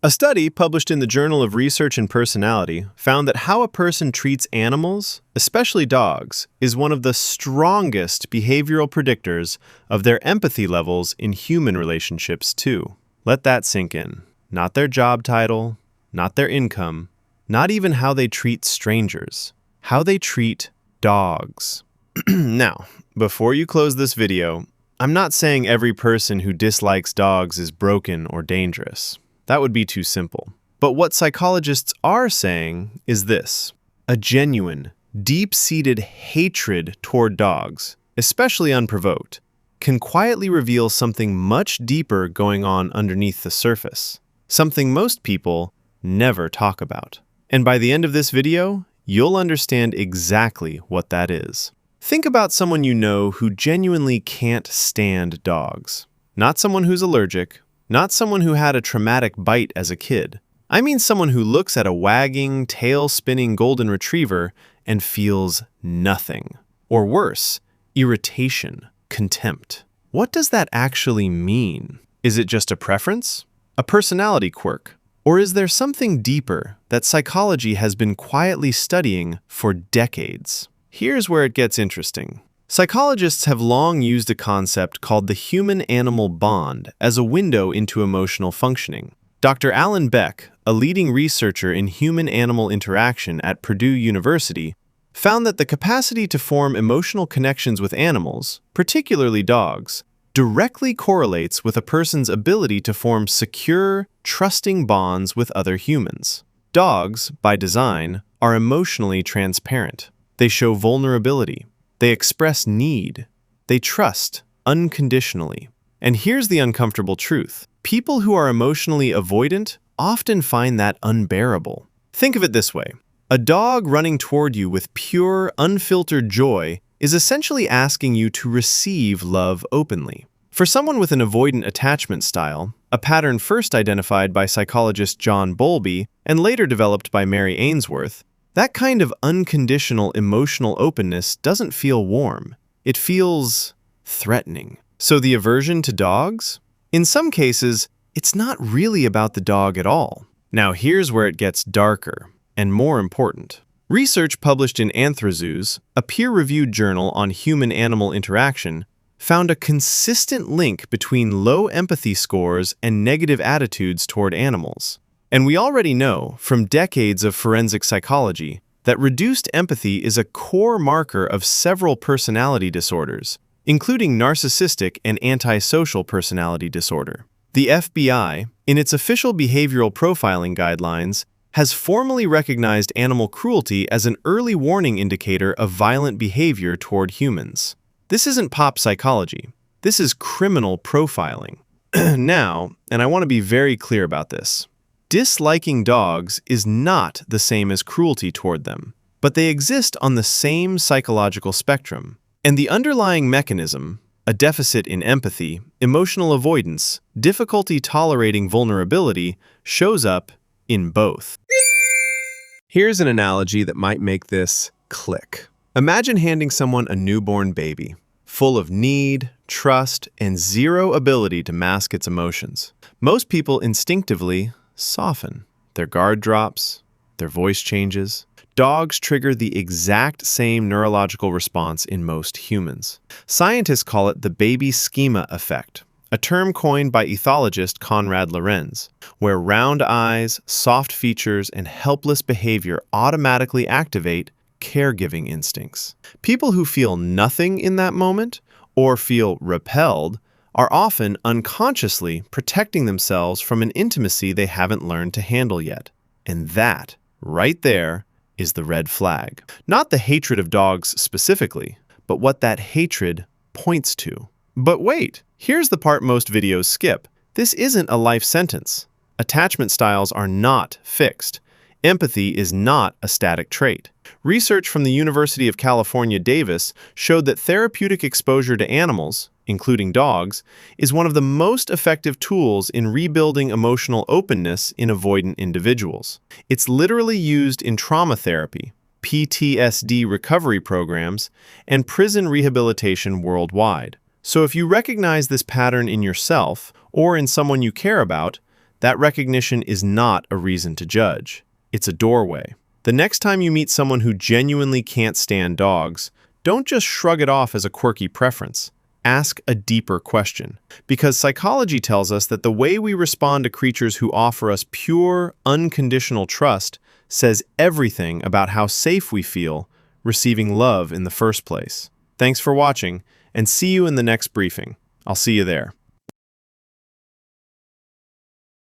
A study published in the Journal of Research and Personality found that how a person treats animals, especially dogs, is one of the strongest behavioral predictors of their empathy levels in human relationships, too. Let that sink in. Not their job title, not their income, not even how they treat strangers. How they treat dogs. Now, before you close this video, I'm not saying every person who dislikes dogs is broken or dangerous. That would be too simple. But what psychologists are saying is this: a genuine, deep-seated hatred toward dogs, especially unprovoked, can quietly reveal something much deeper going on underneath the surface, something most people never talk about. And by the end of this video, you'll understand exactly what that is. Think about someone you know who genuinely can't stand dogs. Not someone who's allergic, not someone who had a traumatic bite as a kid. I mean someone who looks at a wagging, tail-spinning golden retriever and feels nothing. Or worse, irritation, contempt. What does that actually mean? Is it just a preference? A personality quirk? Or is there something deeper that psychology has been quietly studying for decades? Here's where it gets interesting. Psychologists have long used a concept called the human-animal bond as a window into emotional functioning. Dr. Alan Beck, a leading researcher in human-animal interaction at Purdue University, found that the capacity to form emotional connections with animals, particularly dogs, directly correlates with a person's ability to form secure, trusting bonds with other humans. Dogs, by design, are emotionally transparent. They show vulnerability. They express need. They trust unconditionally. And here's the uncomfortable truth. People who are emotionally avoidant often find that unbearable. Think of it this way. A dog running toward you with pure, unfiltered joy is essentially asking you to receive love openly. For someone with an avoidant attachment style, a pattern first identified by psychologist John Bowlby and later developed by Mary Ainsworth, that kind of unconditional emotional openness doesn't feel warm. It feels threatening. So the aversion to dogs? In some cases, it's not really about the dog at all. Now here's where it gets darker and more important. Research published in Anthrozoos, a peer-reviewed journal on human-animal interaction, found a consistent link between low empathy scores and negative attitudes toward animals. And we already know, from decades of forensic psychology, that reduced empathy is a core marker of several personality disorders, including narcissistic and antisocial personality disorder. The FBI, in its official behavioral profiling guidelines, has formally recognized animal cruelty as an early warning indicator of violent behavior toward humans. This isn't pop psychology. This is criminal profiling. Now, and I want to be very clear about this, disliking dogs is not the same as cruelty toward them, but they exist on the same psychological spectrum. And the underlying mechanism, a deficit in empathy, emotional avoidance, difficulty tolerating vulnerability, shows up in both. Here's an analogy that might make this click. Imagine handing someone a newborn baby, full of need, trust, and zero ability to mask its emotions. Most people instinctively soften. Their guard drops, their voice changes. Dogs trigger the exact same neurological response in most humans. Scientists call it the baby schema effect, a term coined by ethologist Konrad Lorenz, where round eyes, soft features, and helpless behavior automatically activate caregiving instincts. People who feel nothing in that moment or feel repelled are often unconsciously protecting themselves from an intimacy they haven't learned to handle yet. And that, right there, is the red flag. Not the hatred of dogs specifically, but what that hatred points to. But wait, here's the part most videos skip. This isn't a life sentence. Attachment styles are not fixed. Empathy is not a static trait. Research from the University of California, Davis showed that therapeutic exposure to animals, including dogs, is one of the most effective tools in rebuilding emotional openness in avoidant individuals. It's literally used in trauma therapy, PTSD recovery programs, and prison rehabilitation worldwide. So if you recognize this pattern in yourself or in someone you care about, that recognition is not a reason to judge. It's a doorway. The next time you meet someone who genuinely can't stand dogs, don't just shrug it off as a quirky preference. Ask a deeper question. Because psychology tells us that the way we respond to creatures who offer us pure, unconditional trust says everything about how safe we feel receiving love in the first place. Thanks for watching, and see you in the next briefing. I'll see you there.